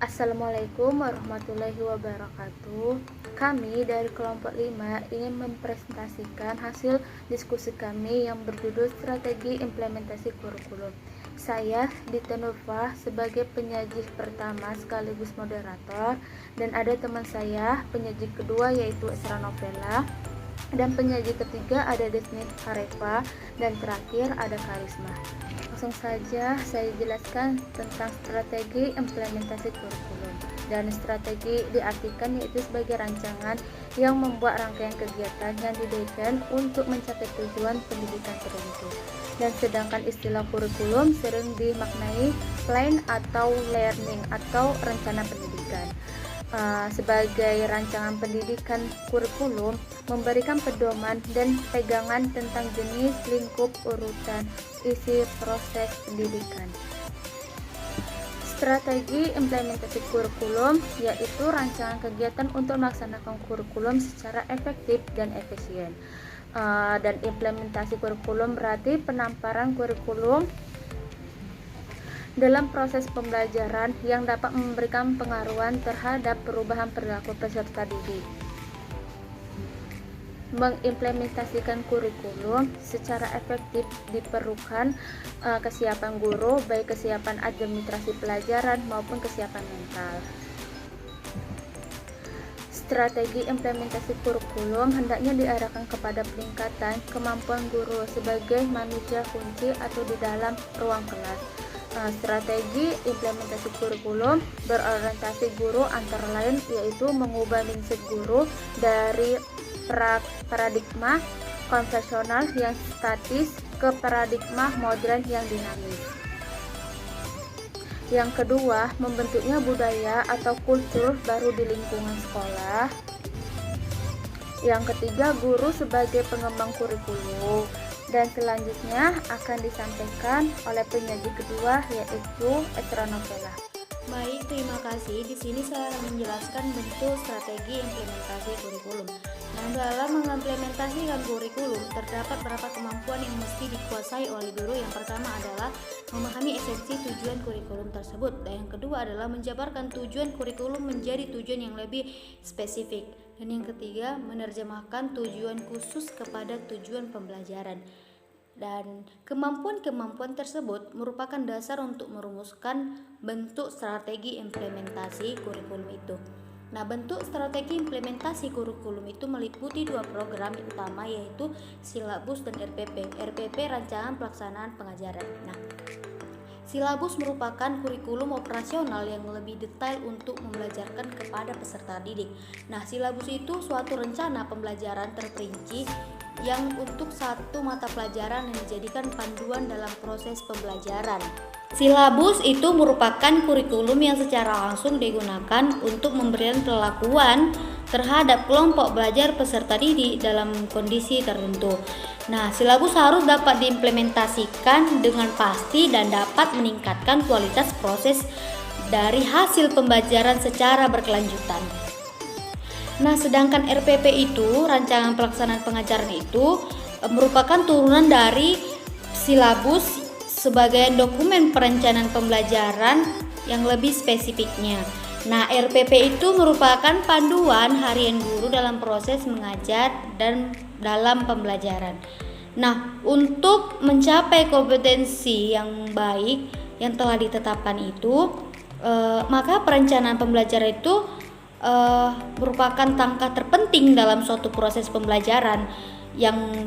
Assalamualaikum warahmatullahi wabarakatuh. Kami dari kelompok 5 ingin mempresentasikan hasil diskusi kami yang berjudul Strategi Implementasi Kurikulum. Saya Dita Nurfah sebagai penyaji pertama sekaligus moderator, dan ada teman saya penyaji kedua yaitu Esra Novela, dan penyaji ketiga ada Desni Harefa, dan terakhir ada Karisma. Langsung saja saya jelaskan tentang strategi implementasi kurikulum. Dan strategi diartikan yaitu sebagai rancangan yang membuat rangkaian kegiatan yang didesain untuk mencapai tujuan pendidikan tertentu. Dan sedangkan istilah kurikulum sering dimaknai plan atau learning atau rencana pendidikan. Sebagai rancangan pendidikan, kurikulum memberikan pedoman dan pegangan tentang jenis, lingkup, urutan, isi, proses pendidikan. Strategi implementasi kurikulum yaitu rancangan kegiatan untuk melaksanakan kurikulum secara efektif dan efisien. Dan implementasi kurikulum berarti penamparan kurikulum dalam proses pembelajaran yang dapat memberikan pengaruhan terhadap perubahan perilaku peserta didik. Mengimplementasikan kurikulum secara efektif diperlukan kesiapan guru, baik kesiapan administrasi pelajaran maupun kesiapan mental. Strategi implementasi kurikulum hendaknya diarahkan kepada peningkatan kemampuan guru sebagai manusia kunci atau di dalam ruang kelas. Strategi implementasi kurikulum berorientasi guru antara lain yaitu mengubah mindset guru dari paradigma konvensional yang statis ke paradigma modern yang dinamis. Yang kedua, membentuknya budaya atau kultur baru di lingkungan sekolah. Yang ketiga, guru sebagai pengembang kurikulum. Dan selanjutnya akan disampaikan oleh penyaji kedua yaitu Esra Novela. Baik, terima kasih. Di sini saya akan menjelaskan bentuk strategi implementasi kurikulum. Nah, dalam mengimplementasikan kurikulum terdapat beberapa kemampuan yang mesti dikuasai oleh guru. Yang pertama adalah memahami esensi tujuan kurikulum tersebut, dan yang kedua adalah menjabarkan tujuan kurikulum menjadi tujuan yang lebih spesifik, dan yang ketiga menerjemahkan tujuan khusus kepada tujuan pembelajaran. Dan kemampuan-kemampuan tersebut merupakan dasar untuk merumuskan bentuk strategi implementasi kurikulum itu. Nah, bentuk strategi implementasi kurikulum itu meliputi dua program utama yaitu silabus dan RPP. RPP rancangan pelaksanaan pengajaran. Nah, silabus merupakan kurikulum operasional yang lebih detail untuk membelajarkan kepada peserta didik. Nah, silabus itu suatu rencana pembelajaran terperinci yang untuk satu mata pelajaran yang dijadikan panduan dalam proses pembelajaran. Silabus itu merupakan kurikulum yang secara langsung digunakan untuk memberikan perlakuan terhadap kelompok belajar peserta didik dalam kondisi tertentu. Nah, silabus harus dapat diimplementasikan dengan pasti dan dapat meningkatkan kualitas proses dari hasil pembelajaran secara berkelanjutan. Nah, sedangkan RPP itu, rancangan pelaksanaan pengajaran itu merupakan turunan dari silabus sebagai dokumen perencanaan pembelajaran yang lebih spesifiknya. Nah, RPP itu merupakan panduan harian guru dalam proses mengajar dan dalam pembelajaran. Nah, untuk mencapai kompetensi yang baik yang telah ditetapkan itu, maka perencanaan pembelajaran itu merupakan langkah terpenting dalam suatu proses pembelajaran yang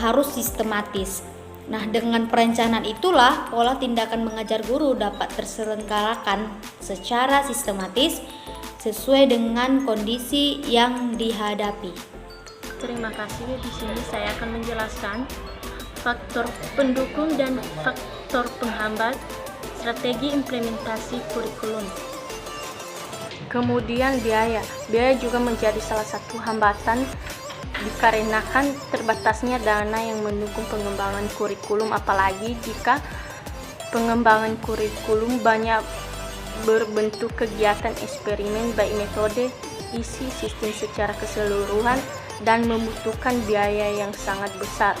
harus sistematis. Nah, dengan perencanaan itulah pola tindakan mengajar guru dapat terselenggarakan secara sistematis sesuai dengan kondisi yang dihadapi. Terima kasih. Di sini saya akan menjelaskan faktor pendukung dan faktor penghambat strategi implementasi kurikulum. Kemudian biaya juga menjadi salah satu hambatan dikarenakan terbatasnya dana yang mendukung pengembangan kurikulum, apalagi jika pengembangan kurikulum banyak berbentuk kegiatan eksperimen baik metode, isi, sistem secara keseluruhan dan membutuhkan biaya yang sangat besar.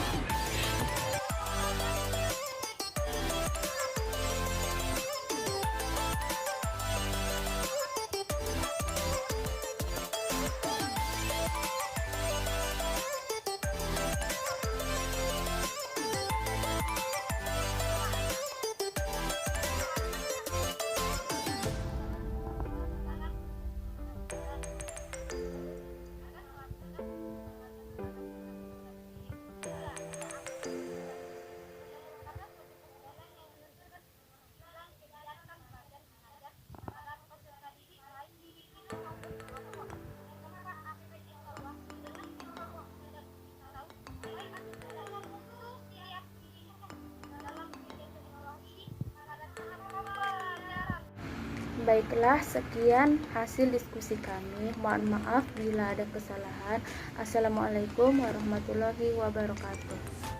Baiklah, sekian hasil diskusi kami. Mohon maaf bila ada kesalahan. Assalamualaikum warahmatullahi wabarakatuh.